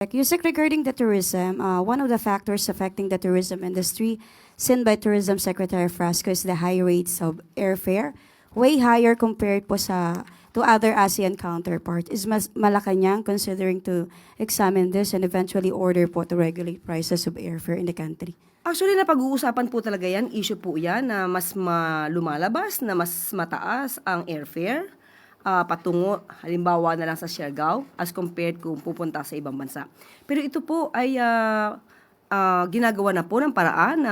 Yusek, regarding the tourism, one of the factors affecting the tourism industry, seen by Tourism Secretary Frasco, is the high rates of airfare, way higher compared po to other ASEAN counterparts. Is Malacanang considering to examine this and eventually order po to regulate prices of airfare in the country? Actually, napag-uusapan po talaga yan, issue po yan na mas lumalabas, na mas mataas ang airfare patungo, halimbawa na lang sa Siargao as compared kung pupunta sa ibang bansa. Pero ito po ay ginagawa na po ng paraan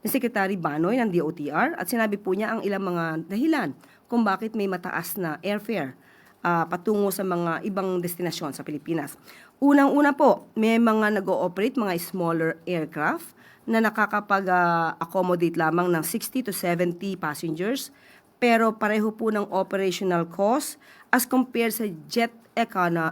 ni Secretary Banoy ng DOTR at sinabi po niya ang ilang mga dahilan kung bakit may mataas na airfare patungo sa mga ibang destinasyon sa Pilipinas. Unang-una po, may mga nag-ooperate, mga smaller aircraft na nakakapag-accommodate lamang ng 60 to 70 passengers, pero pareho po ng operational cost as compared sa jet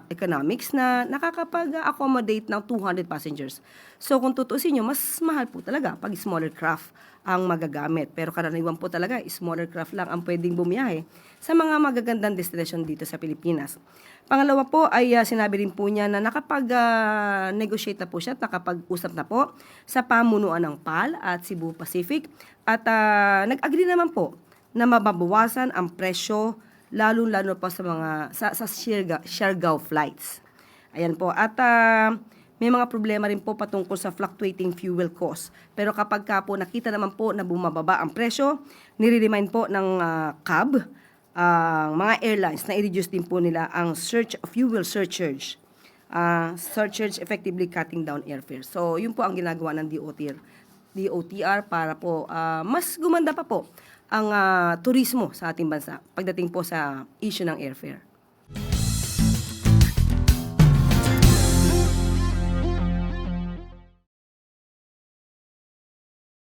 economics na nakakapag-accommodate ng 200 passengers. So kung tutuusin nyo, mas mahal po talaga pag smaller craft ang magagamit. Pero karaniwan po talaga, smaller craft lang ang pwedeng bumiyahe sa mga magagandang destination dito sa Pilipinas. Pangalawa po ay sinabi rin po niya na nakapag-negotiate na po siya at nakapag-usap na po sa pamunuan ng PAL at Cebu Pacific at nag-agree naman po na mababawasan ang presyo lalo-lalo pa sa mga sa Siargao flights. Ayan po. At may mga problema rin po patungkol sa fluctuating fuel cost. Pero kapag ka po nakita naman po na bumababa ang presyo, nire-remind po ng CAB, mga airlines na i-reduce din po nila ang fuel surcharge. Surcharge effectively cutting down airfare. So, yun po ang ginagawa ng DOTR para po mas gumanda pa po ang turismo sa ating bansa pagdating po sa issue ng airfare.